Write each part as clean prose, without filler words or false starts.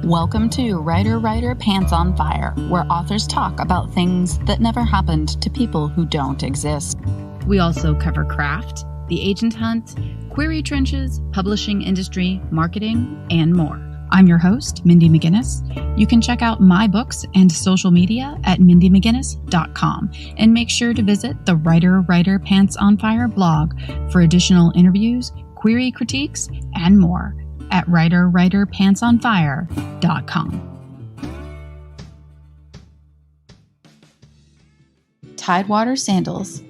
Welcome to Writer Pants on Fire, where authors talk about things that never happened to people who don't exist. We also cover craft, the agent hunt, query trenches, publishing industry, marketing, and more. I'm your host, Mindy McGinnis. You can check out my books and social media at mindymcginnis.com, and make sure to visit the Writer Pants on Fire blog for additional interviews, query critiques, and more at writerpantsonfire.com. Tidewater Sandals.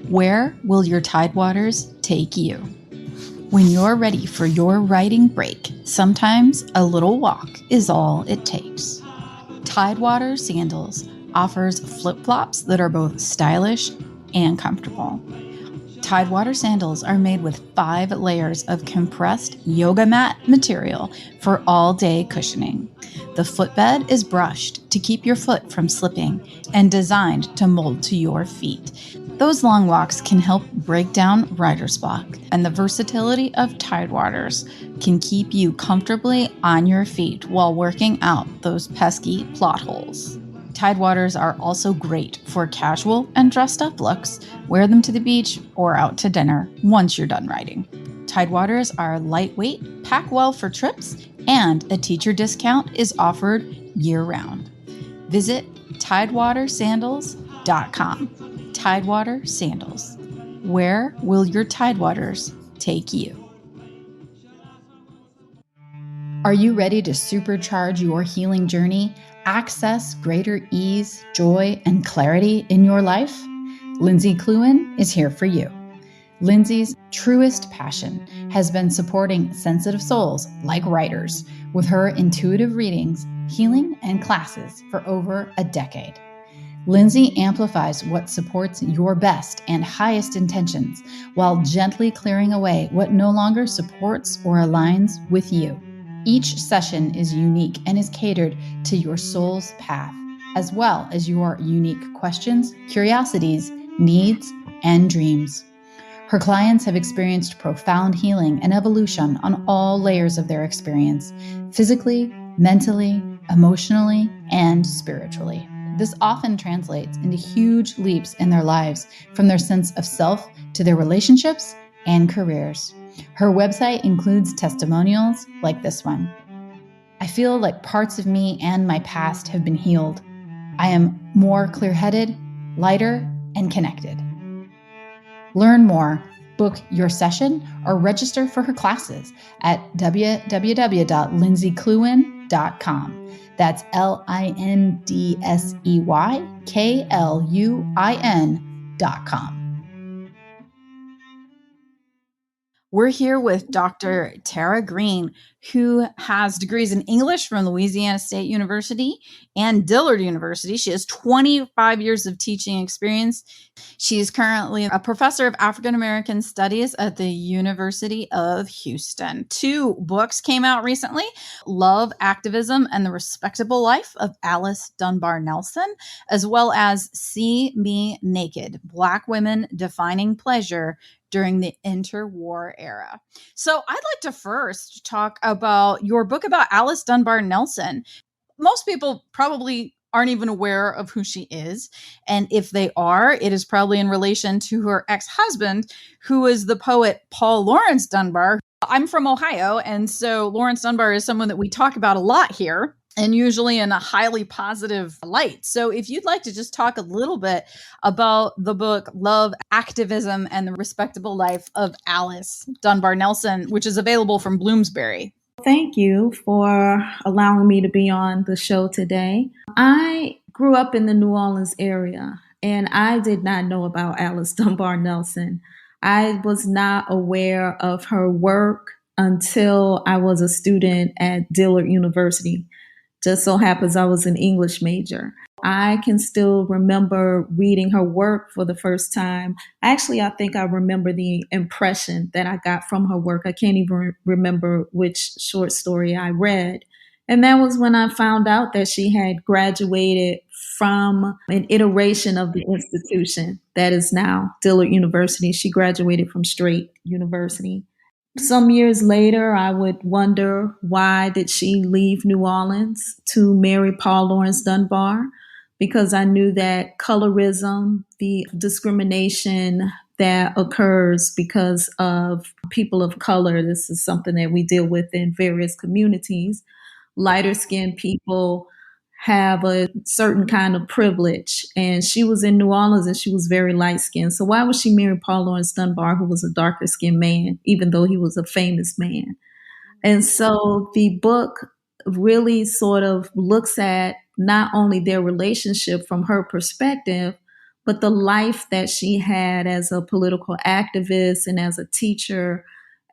Where will your Tidewaters take you? When you're ready for your writing break, sometimes a little walk is all it takes. Tidewater Sandals offers flip-flops that are both stylish and comfortable. Tidewater sandals are made with 5 layers of compressed yoga mat material for all-day cushioning. The footbed is brushed to keep your foot from slipping and designed to mold to your feet. Those long walks can help break down writer's block, and the versatility of Tidewaters can keep you comfortably on your feet while working out those pesky plot holes. Tidewaters are also great for casual and dressed up looks. Wear them to the beach or out to dinner once you're done writing. Tidewaters are lightweight, pack well for trips, and a teacher discount is offered year-round. Visit tidewatersandals.com. Tidewater Sandals. Where will your Tidewaters take you? Are you ready to supercharge your healing journey? Access greater ease, joy, and clarity in your life? Lindsey Kluin is here for you. Lindsey's truest passion has been supporting sensitive souls like writers with her intuitive readings, healing, and classes for over a decade. Lindsey amplifies what supports your best and highest intentions while gently clearing away what no longer supports or aligns with you. Each session is unique and is catered to your soul's path, as well as your unique questions, curiosities, needs, and dreams. Her clients have experienced profound healing and evolution on all layers of their experience, physically, mentally, emotionally, and spiritually. This often translates into huge leaps in their lives, from their sense of self to their relationships and careers. Her website includes testimonials like this one. I feel like parts of me and my past have been healed. I am more clear-headed, lighter, and connected. Learn more, book your session, or register for her classes at www.lindseyKluin.com. That's LindseyKluin.com. We're here with Dr. Tara Green, who has degrees in English from Louisiana State University and Dillard University. She has 25 years of teaching experience. She is currently a professor of African American Studies at the University of Houston. 2 books came out recently: Love, Activism, and the Respectable Life of Alice Dunbar-Nelson, as well as See Me Naked, Black Women Defining Pleasure during the Interwar era. So I'd like to first talk about your book about Alice Dunbar-Nelson. Most people probably aren't even aware of who she is. And if they are, it is probably in relation to her ex-husband, who is the poet Paul Laurence Dunbar. I'm from Ohio, and so Laurence Dunbar is someone that we talk about a lot here, and usually in a highly positive light. So if you'd like to just talk a little bit about the book Love, Activism, and the Respectable Life of Alice Dunbar-Nelson, which is available from Bloomsbury. Thank you for allowing me to be on the show today. I grew up in the New Orleans area, and I did not know about Alice Dunbar-Nelson. I was not aware of her work until I was a student at Dillard University. Just so happens I was an English major. I can still remember reading her work for the first time. Actually, I think I remember the impression that I got from her work. I can't even remember which short story I read. And that was when I found out that she had graduated from an iteration of the institution that is now Dillard University. She graduated from Straight University. Some years later, I would wonder, why did she leave New Orleans to marry Paul Laurence Dunbar? Because I knew that colorism, the discrimination that occurs because of people of color, this is something that we deal with in various communities. Lighter skinned people have a certain kind of privilege. And she was in New Orleans and she was very light skinned. So why would she marry Paul Laurence Dunbar, who was a darker skinned man, even though he was a famous man? And so the book really sort of looks at not only their relationship from her perspective, but the life that she had as a political activist and as a teacher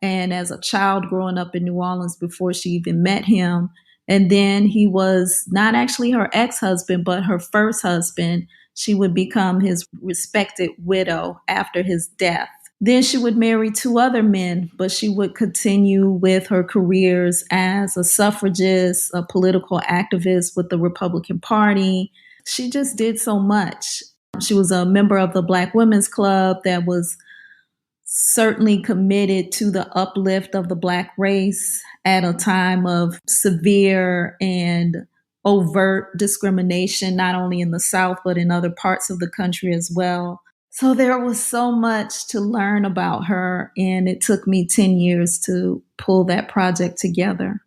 and as a child growing up in New Orleans before she even met him. And then he was not actually her ex-husband, but her first husband. She would become his respected widow after his death. Then she would marry two other men, but she would continue with her careers as a suffragist, a political activist with the Republican Party. She just did so much. She was a member of the Black Women's Club that was certainly committed to the uplift of the Black race at a time of severe and overt discrimination, not only in the South, but in other parts of the country as well. So there was so much to learn about her, and it took me 10 years to pull that project together.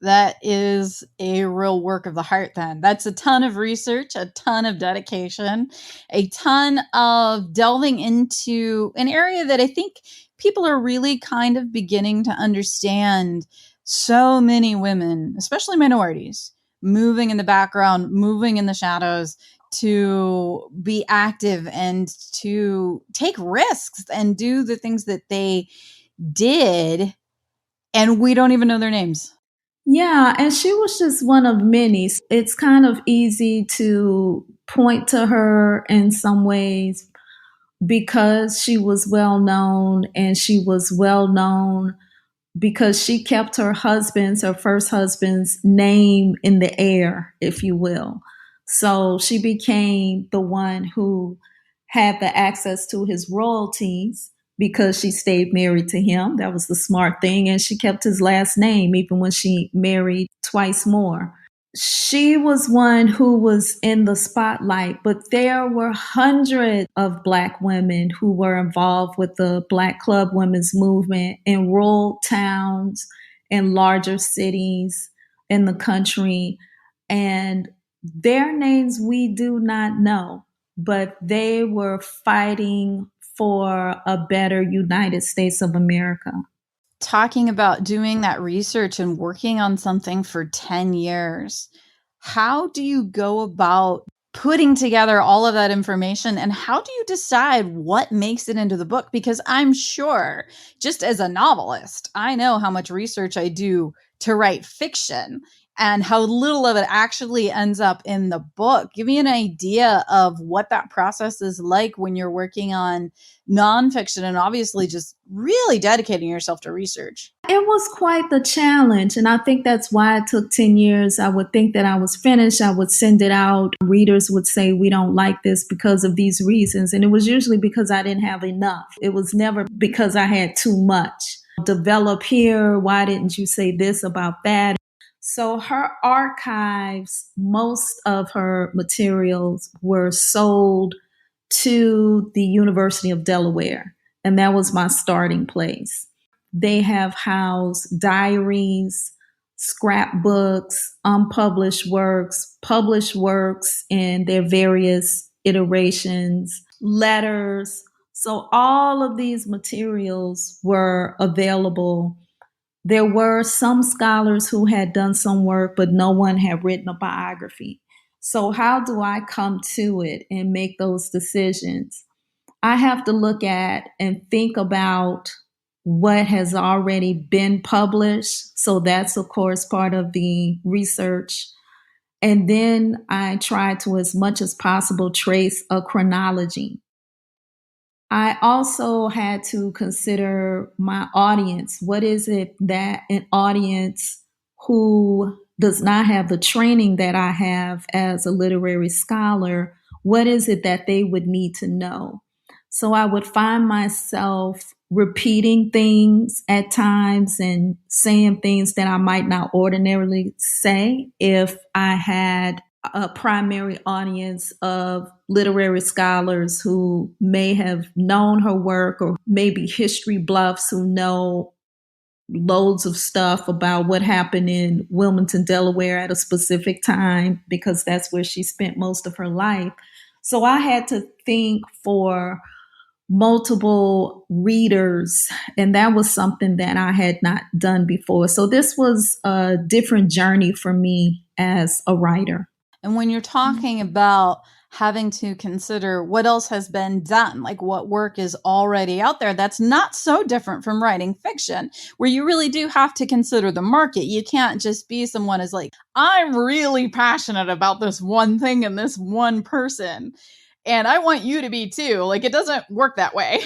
That is a real work of the heart then. That's a ton of research, a ton of dedication, a ton of delving into an area that I think people are really kind of beginning to understand. So many women, especially minorities, moving in the background, moving in the shadows to be active and to take risks and do the things that they did, and we don't even know their names. Yeah, and she was just one of many. It's kind of easy to point to her in some ways because she was well known, and she was well known because she kept her first husband's name in the air, if you will. So she became the one who had the access to his royalties because she stayed married to him. That was the smart thing. And she kept his last name even when she married twice more. She was one who was in the spotlight, but there were hundreds of Black women who were involved with the Black Club Women's Movement in rural towns and larger cities in the country. And their names we do not know, but they were fighting for a better United States of America. Talking about doing that research and working on something for 10 years, how do you go about putting together all of that information, and how do you decide what makes it into the book? Because I'm sure, just as a novelist, I know how much research I do to write fiction and how little of it actually ends up in the book. Give me an idea of what that process is like when you're working on nonfiction and obviously just really dedicating yourself to research. It was quite the challenge. And I think that's why it took 10 years. I would think that I was finished. I would send it out. Readers would say, we don't like this because of these reasons. And it was usually because I didn't have enough. It was never because I had too much. Develop here. Why didn't you say this about that? So her archives, most of her materials were sold to the University of Delaware, and that was my starting place. They have housed diaries, scrapbooks, unpublished works, published works in their various iterations, letters. So all of these materials were available. There were some scholars who had done some work, but no one had written a biography. So how do I come to it and make those decisions? I have to look at and think about what has already been published. So that's, of course, part of the research. And then I try to, as much as possible, trace a chronology. I also had to consider my audience. What is it that an audience who does not have the training that I have as a literary scholar, what is it that they would need to know? So I would find myself repeating things at times and saying things that I might not ordinarily say if I had a primary audience of literary scholars who may have known her work, or maybe history buffs who know loads of stuff about what happened in Wilmington, Delaware at a specific time, because that's where she spent most of her life. So I had to think for multiple readers, and that was something that I had not done before. So this was a different journey for me as a writer. And when you're talking about having to consider what else has been done, like what work is already out there, that's not so different from writing fiction, where you really do have to consider the market. You can't just be someone who's like, I'm really passionate about this one thing and this one person, and I want you to be too. Like, it doesn't work that way.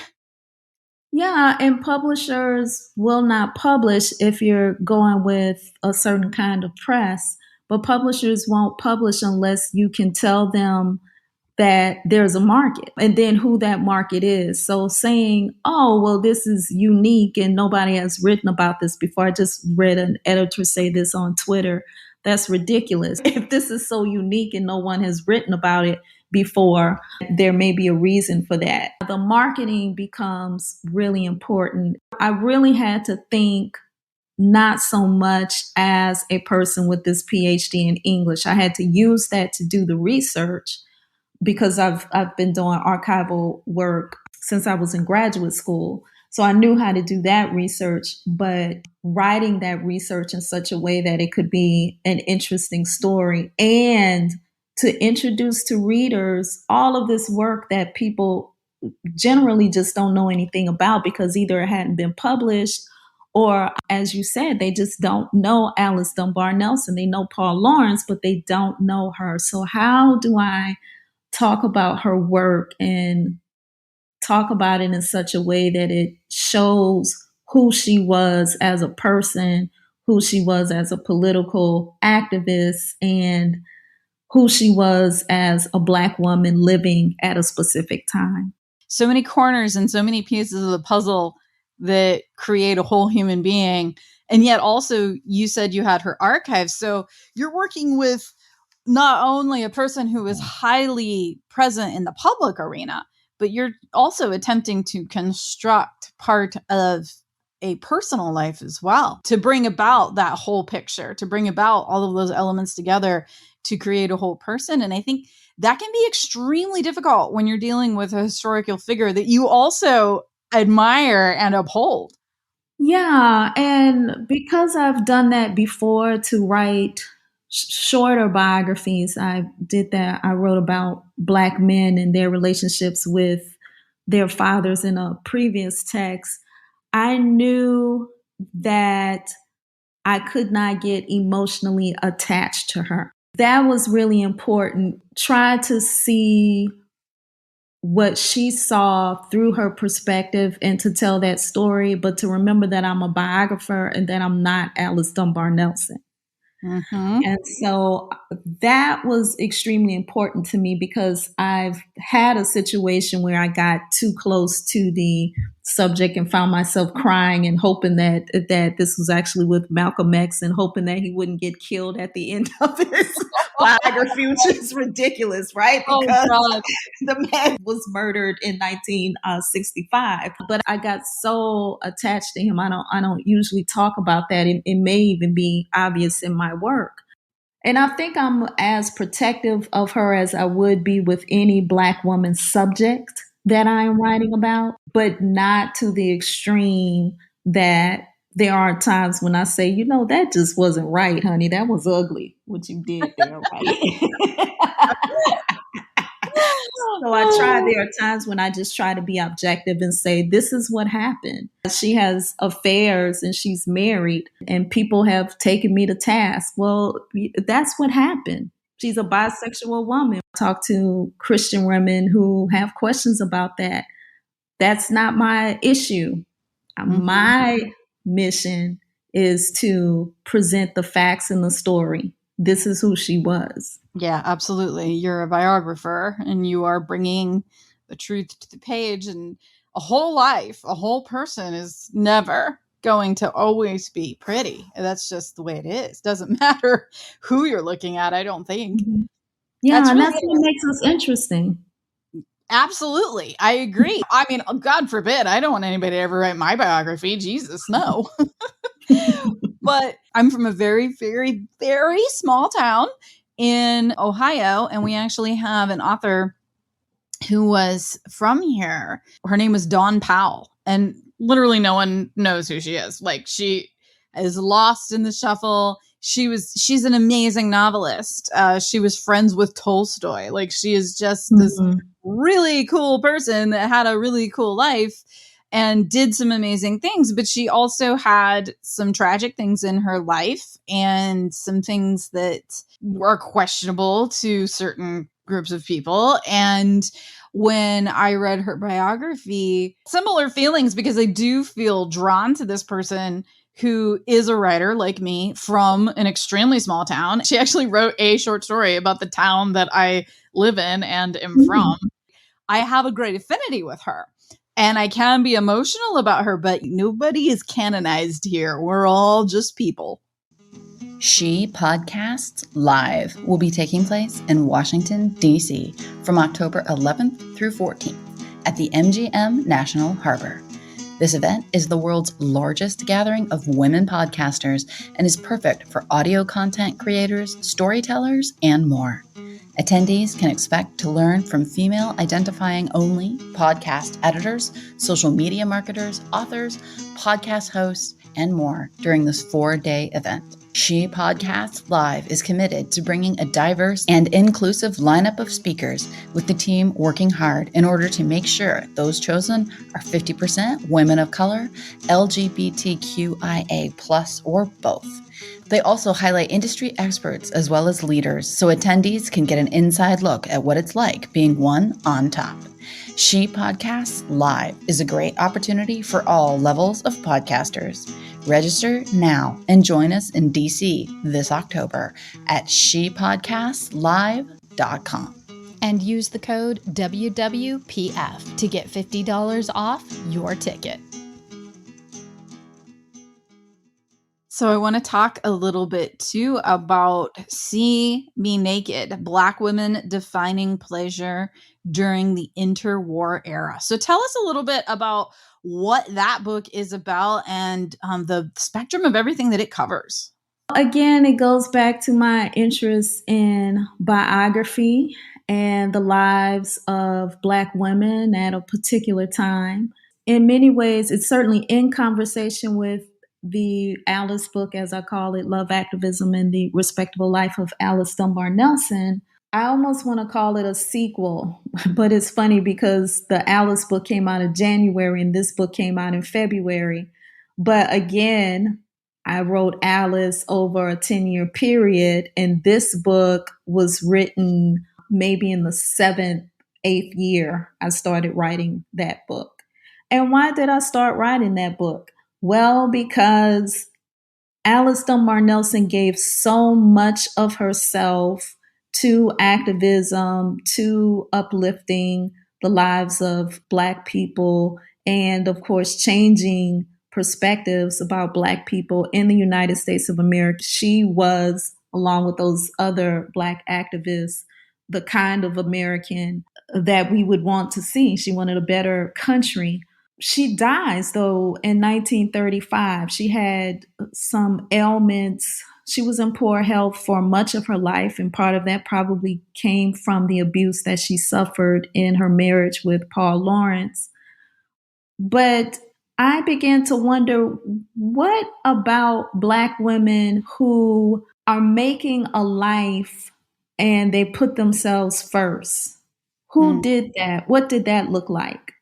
Yeah, and publishers will not publish if you're going with a certain kind of press, but publishers won't publish unless you can tell them that there's a market and then who that market is. So saying, oh, well, this is unique and nobody has written about this before. I just read an editor say this on Twitter. That's ridiculous. If this is so unique and no one has written about it before, there may be a reason for that. The marketing becomes really important. I really had to think not so much as a person with this PhD in English. I had to use that to do the research, because I've been doing archival work since I was in graduate school. So I knew how to do that research, but writing that research in such a way that it could be an interesting story and to introduce to readers all of this work that people generally just don't know anything about, because either it hadn't been published, or, as you said, they just don't know Alice Dunbar-Nelson. They know Paul Laurence, but they don't know her. So how do I talk about her work and talk about it in such a way that it shows who she was as a person, who she was as a political activist, and who she was as a Black woman living at a specific time? So many corners and so many pieces of the puzzle that create a whole human being. And yet also you said you had her archives. So you're working with not only a person who is highly present in the public arena, but you're also attempting to construct part of a personal life as well, to bring about that whole picture, to bring about all of those elements together to create a whole person. And I think that can be extremely difficult when you're dealing with a historical figure that you also admire and uphold. Yeah, and because I've done that before to write shorter biographies, I did that. I wrote about Black men and their relationships with their fathers in a previous text. I knew that I could not get emotionally attached to her. That was really important. Try to see what she saw through her perspective and to tell that story, but to remember that I'm a biographer and that I'm not Alice Dunbar-Nelson. Mm-hmm. And so that was extremely important to me, because I've had a situation where I got too close to the subject and found myself crying and hoping that this was actually with Malcolm X, and hoping that he wouldn't get killed at the end of his biography, which is ridiculous, right? Because the man was murdered in 1965. But I got so attached to him. I don't usually talk about that. It may even be obvious in my work. And I think I'm as protective of her as I would be with any Black woman subject that I am writing about, but not to the extreme that there are times when I say, you know, that just wasn't right, honey. That was ugly, what you did there, right? So there are times when I just try to be objective and say, this is what happened. She has affairs and she's married, and people have taken me to task. Well, that's what happened. She's a bisexual woman. I talk to Christian women who have questions about that. That's not my issue. Mm-hmm. My mission is to present the facts in the story. This is who she was. Yeah, absolutely. You're a biographer and you are bringing the truth to the page. And a whole life, a whole person is never going to always be pretty. That's just the way it is. Doesn't matter who you're looking at, I don't think. Mhm. Yeah, That's and really that's what makes us interesting. absolutely. I agree. I mean, God forbid, I don't want anybody to ever write my biography. Jesus, no. But I'm from a very, very, very small town in Ohio, and we actually have an author who was from here. Her name was Dawn Powell, and literally no one knows who she is. Like, she is lost in the shuffle. She's an amazing novelist. She was friends with Tolstoy. Like, she is just this really cool person that had a really cool life and did some amazing things, but she also had some tragic things in her life and some things that were questionable to certain groups of people. And when I read her biography, similar feelings, because I do feel drawn to this person who is a writer like me from an extremely small town. She actually wrote a short story about the town that I live in and am from. I have a great affinity with her. And I can be emotional about her, but nobody is canonized here. We're all just people. ShePodcasts Live will be taking place in Washington, D.C. from October 11th through 14th at the MGM National Harbor. This event is the world's largest gathering of women podcasters and is perfect for audio content creators, storytellers, and more. Attendees can expect to learn from female identifying only podcast editors, social media marketers, authors, podcast hosts, and more during this 4-day event. ShePodcasts Live is committed to bringing a diverse and inclusive lineup of speakers, with the team working hard in order to make sure those chosen are 50% women of color, LGBTQIA+, or both. They also highlight industry experts as well as leaders, so attendees can get an inside look at what it's like being one on top. ShePodcasts Live is a great opportunity for all levels of podcasters. Register now and join us in DC this October at shepodcastslive.com. And use the code WWPF to get $50 off your ticket. So I want to talk a little bit too about See Me Naked, Black Women Defining Pleasure During the Interwar Era. So tell us a little bit about what that book is about and the spectrum of everything that it covers. Again, it goes back to my interest in biography and the lives of Black women at a particular time. In many ways, it's certainly in conversation with the Alice book, as I call it, Love, Activism, and the Respectable Life of Alice Dunbar-Nelson. I almost want to call it a sequel, but it's funny because the Alice book came out in January and this book came out in February. But again, I wrote Alice over a 10-year period, and this book was written maybe in the 7th, 8th year I started writing that book. And why did I start writing that book? Well, because Alice Dunbar-Nelson gave so much of herself to activism, to uplifting the lives of Black people, and of course, changing perspectives about Black people in the United States of America. She was, along with those other Black activists, the kind of American that we would want to see. She wanted a better country. She dies, though, in 1935. She had some ailments. She was in poor health for much of her life, and part of that probably came from the abuse that she suffered in her marriage with Paul Laurence. But I began to wonder, what about Black women who are making a life and they put themselves first? Who did that? What did that look like?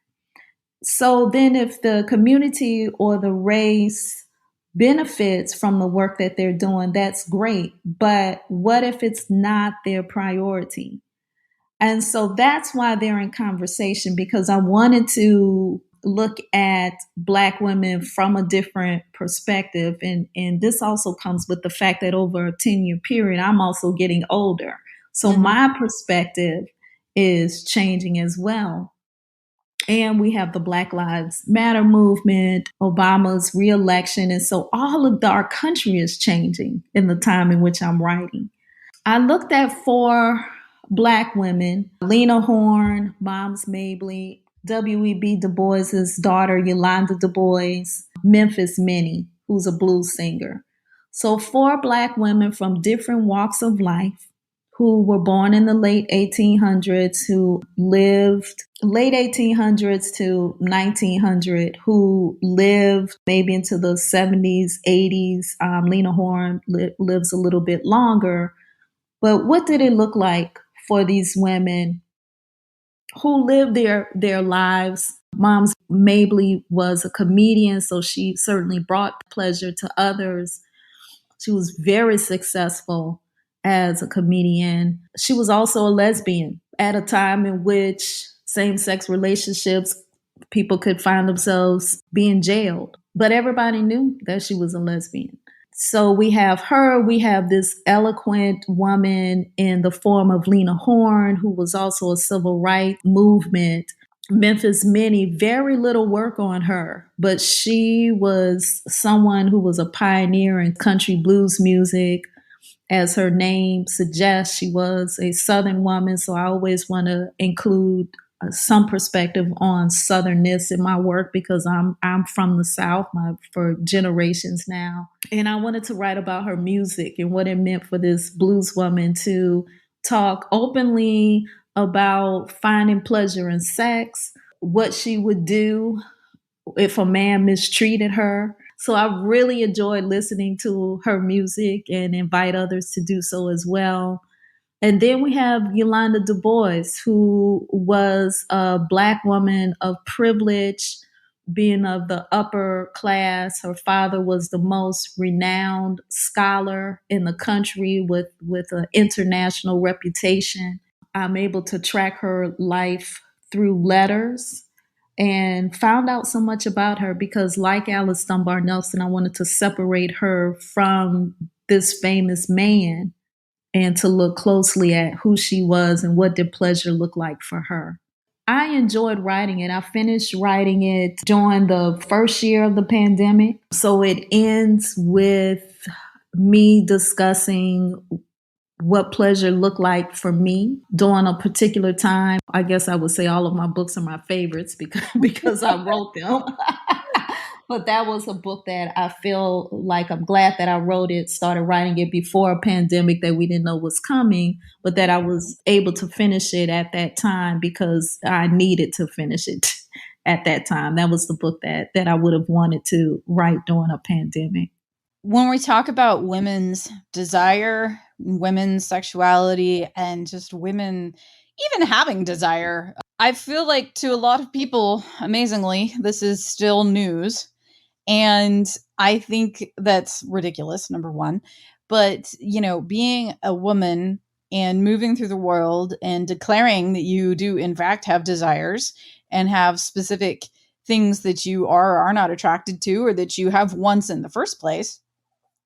So then if the community or the race benefits from the work that they're doing, that's great. But what if it's not their priority? And so that's why they're in conversation, because I wanted to look at Black women from a different perspective. And this also comes with the fact that over a 10-year period, I'm also getting older. So my perspective is changing as well. And we have the Black Lives Matter movement, Obama's reelection. And so all of our country is changing in the time in which I'm writing. I looked at 4 Black women: Lena Horne, Moms Mabley, W.E.B. Du Bois's daughter, Yolanda Du Bois, Memphis Minnie, who's a blues singer. So 4 Black women from different walks of life who were born in the late 1800s, who lived late 1800s to 1900, who lived maybe into the 70s, 80s. Lena Horne lives a little bit longer. But what did it look like for these women who lived their lives? Moms Mabley was a comedian, so she certainly brought pleasure to others. She was very successful as a comedian. She was also a lesbian at a time in which same-sex relationships, people could find themselves being jailed. But everybody knew that she was a lesbian. So we have her, we have this eloquent woman in the form of Lena Horne, who was also a civil rights movement. Memphis Minnie, very little work on her, but she was someone who was a pioneer in country blues music. As her name suggests, she was a Southern woman, so I always want to include some perspective on Southernness in my work because I'm from the South for generations now. And I wanted to write about her music and what it meant for this blues woman to talk openly about finding pleasure in sex, what she would do if a man mistreated her. So I really enjoyed listening to her music and invite others to do so as well. And then we have Yolanda Du Bois, who was a Black woman of privilege, being of the upper class. Her father was the most renowned scholar in the country with an international reputation. I'm able to track her life through letters and found out so much about her because, like Alice Dunbar-Nelson, I wanted to separate her from this famous man and to look closely at who she was and what did pleasure look like for her. I enjoyed writing it. I finished writing it during the first year of the pandemic. So it ends with me discussing what pleasure looked like for me during a particular time. I guess I would say all of my books are my favorites because I wrote them. But that was a book that I feel like I'm glad that I wrote it, started writing it before a pandemic that we didn't know was coming, but that I was able to finish it at that time because I needed to finish it at that time. That was the book that I would have wanted to write during a pandemic. When we talk about women's desire, women's sexuality, and just women even having desire, I feel like to a lot of people, amazingly, this is still news. And I think that's ridiculous, number one. But, being a woman and moving through the world and declaring that you do, in fact, have desires and have specific things that you are or are not attracted to or that you have once in the first place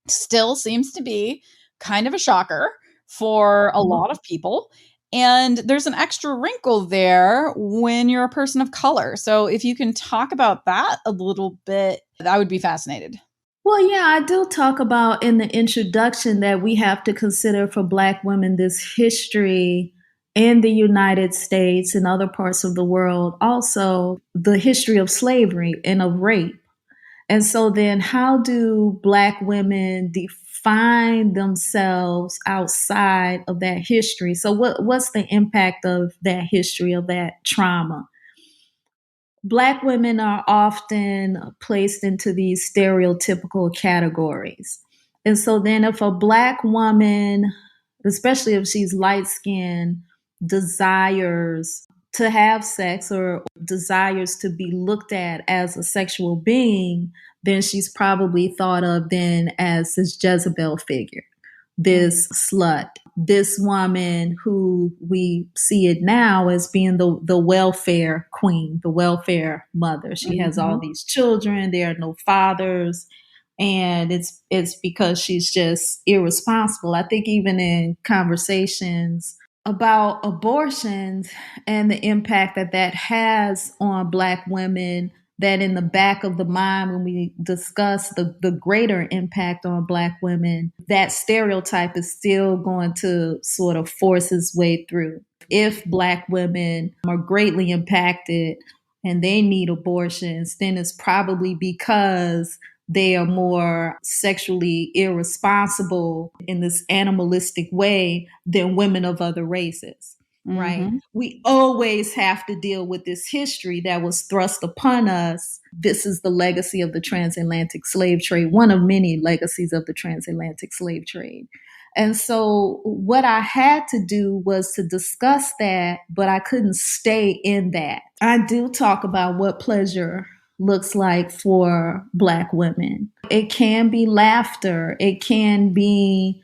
still seems to be kind of a shocker for a lot of people. And there's an extra wrinkle there when you're a person of color. So if you can talk about that a little bit, I would be fascinated. Well, yeah, I do talk about in the introduction that we have to consider for Black women this history in the United States and other parts of the world, also the history of slavery and of rape. And so then how do Black women define themselves outside of that history? So what's the impact of that history, of that trauma? Black women are often placed into these stereotypical categories. And so then if a Black woman, especially if she's light-skinned, desires to have sex or desires to be looked at as a sexual being, then she's probably thought of then as this Jezebel figure, this slut, this woman who we see it now as being the welfare queen, the welfare mother. She has all these children, there are no fathers, and it's because she's just irresponsible. I think even in conversations about abortions and the impact that that has on Black women, that in the back of the mind, when we discuss the greater impact on Black women, that stereotype is still going to sort of force its way through. If Black women are greatly impacted and they need abortions, then it's probably because they are more sexually irresponsible in this animalistic way than women of other races, right? Mm-hmm. We always have to deal with this history that was thrust upon us. This is the legacy of the transatlantic slave trade, one of many legacies of the transatlantic slave trade. And so what I had to do was to discuss that, but I couldn't stay in that. I do talk about what pleasure looks like for Black women. It can be laughter. It can be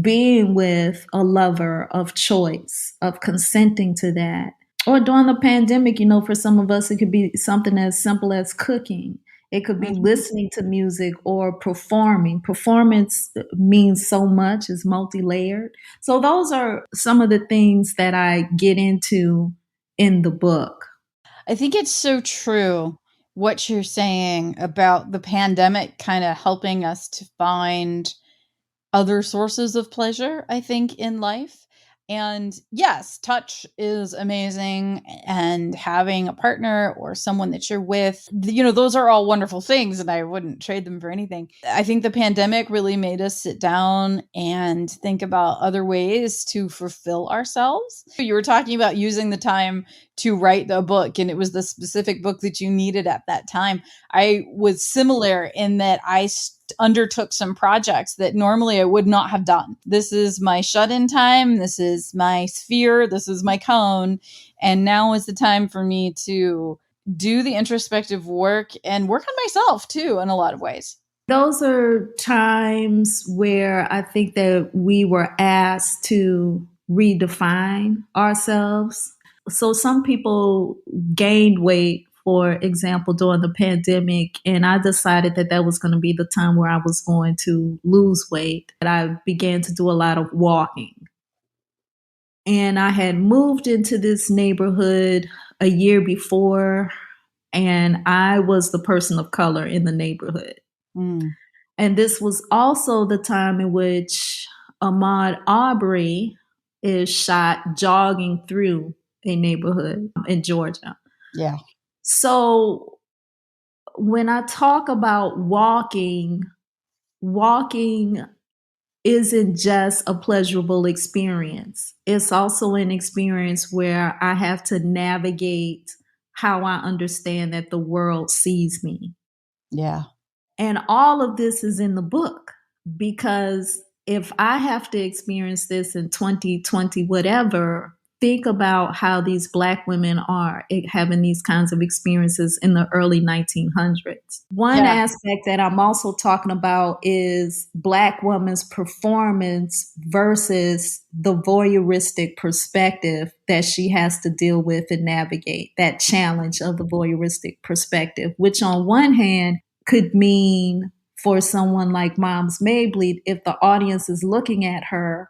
being with a lover of choice, of consenting to that. Or during the pandemic, for some of us, it could be something as simple as cooking. It could be Mm-hmm. listening to music or performing. Performance means so much, it's multi-layered. So those are some of the things that I get into in the book. I think it's so true what you're saying about the pandemic kind of helping us to find other sources of pleasure, I think, in life. And yes, touch is amazing, and having a partner or someone that you're with, those are all wonderful things, and I wouldn't trade them for anything. I think the pandemic really made us sit down and think about other ways to fulfill ourselves. You were talking about using the time to write the book, and it was the specific book that you needed at that time. I was similar in that I undertook some projects that normally I would not have done. This is my shut-in time. This is my sphere. This is my cone. And now is the time for me to do the introspective work and work on myself too, in a lot of ways. Those are times where I think that we were asked to redefine ourselves. So some people gained weight, for example, during the pandemic, and I decided that that was going to be the time where I was going to lose weight. And I began to do a lot of walking. And I had moved into this neighborhood a year before, and I was the person of color in the neighborhood. Mm. And this was also the time in which Ahmaud Arbery is shot jogging through a neighborhood in Georgia. Yeah. So when I talk about walking isn't just a pleasurable experience. It's also an experience where I have to navigate how I understand that the world sees me. Yeah. And all of this is in the book, because if I have to experience this in 2020, whatever, think about how these Black women are having these kinds of experiences in the early 1900s. One aspect that I'm also talking about is Black women's performance versus the voyeuristic perspective that she has to deal with and navigate, that challenge of the voyeuristic perspective, which on one hand could mean for someone like Moms Mabley, if the audience is looking at her,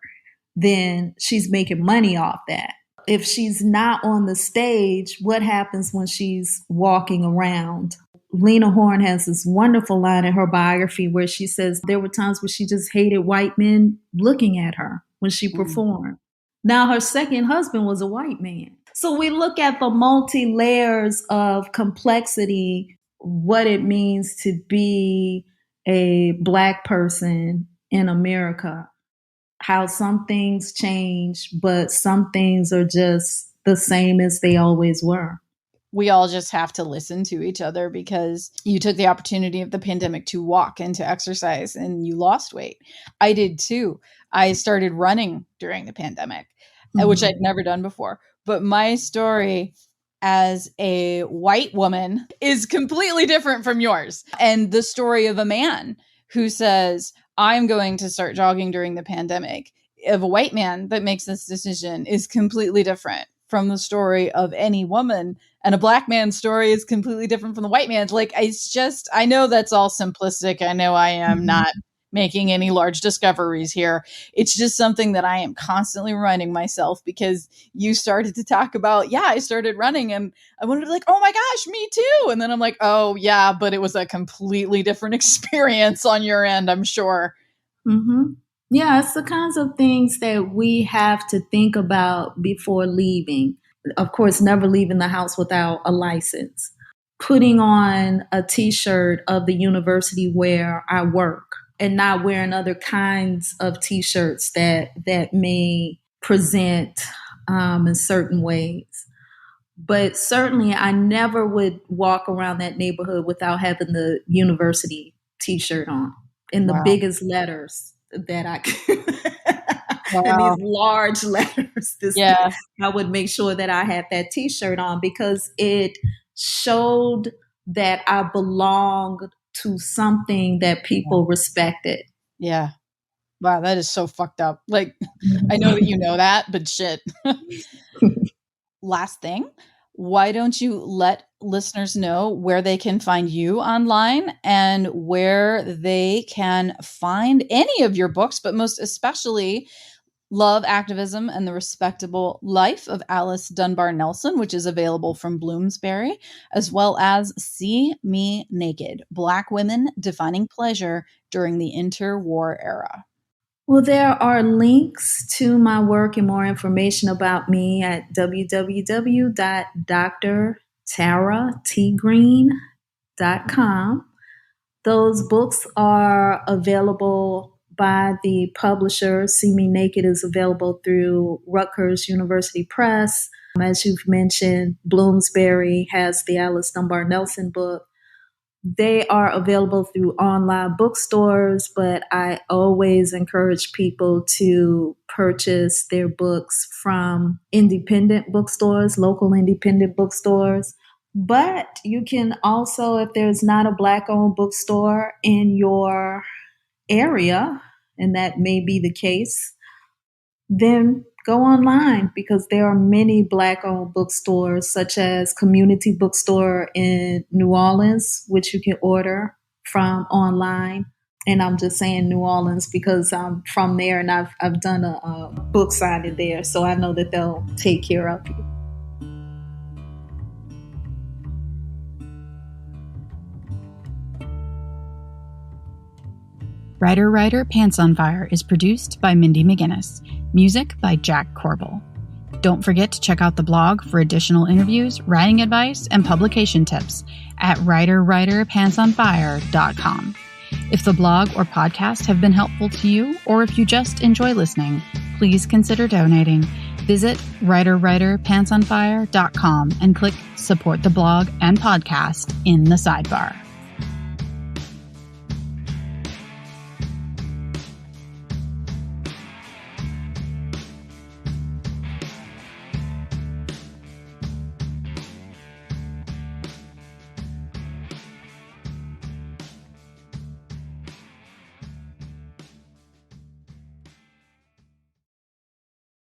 then she's making money off that. If she's not on the stage, what happens when she's walking around? Lena Horne has this wonderful line in her biography where she says there were times where she just hated white men looking at her when she performed. Now, her second husband was a white man. So we look at the multi-layers of complexity, what it means to be a Black person in America, how some things change, but some things are just the same as they always were. We all just have to listen to each other, because you took the opportunity of the pandemic to walk and to exercise, and you lost weight. I did too. I started running during the pandemic, which I'd never done before. But my story as a white woman is completely different from yours. And the story of a man who says, I'm going to start jogging during the pandemic, of a white man that makes this decision, is completely different from the story of any woman. And a Black man's story is completely different from the white man's. Like, it's just, I know that's all simplistic. I know I am not making any large discoveries here. It's just something that I am constantly reminding myself, because you started to talk about, I started running and I wanted to be like, oh my gosh, me too. And then I'm like, oh yeah, but it was a completely different experience on your end, I'm sure. Mm-hmm. Yeah, it's the kinds of things that we have to think about before leaving. Of course, never leaving the house without a license. Putting on a t-shirt of the university where I work, and not wearing other kinds of t-shirts that may present in certain ways. But certainly I never would walk around that neighborhood without having the university t-shirt on in the biggest letters that I could. And these large letters. I would make sure that I had that t-shirt on, because it showed that I belonged to something that people respected. Yeah. Wow, that is so fucked up. Like, I know that you know that, but shit. Last thing, why don't you let listeners know where they can find you online and where they can find any of your books, but most especially Love, Activism, and the Respectable Life of Alice Dunbar-Nelson, which is available from Bloomsbury, as well as See Me Naked, Black Women Defining Pleasure During the Interwar Era. Well, there are links to my work and more information about me at www.drtaratgreen.com. Those books are available by the publisher. See Me Naked is available through Rutgers University Press. As you've mentioned, Bloomsbury has the Alice Dunbar-Nelson book. They are available through online bookstores, but I always encourage people to purchase their books from independent bookstores, local independent bookstores. But you can also, if there's not a Black-owned bookstore in your area, and that may be the case, then go online, because there are many Black-owned bookstores, such as Community Bookstore in New Orleans, which you can order from online. And I'm just saying New Orleans because I'm from there, and I've done a book signing there, so I know that they'll take care of you. Writer, Pants on Fire is produced by Mindy McGinnis. Music by Jack Corbel. Don't forget to check out the blog for additional interviews, writing advice, and publication tips at writerpantsonfire.com. If the blog or podcast have been helpful to you, or if you just enjoy listening, please consider donating. Visit writerpantsonfire.com and click Support the Blog and Podcast in the sidebar.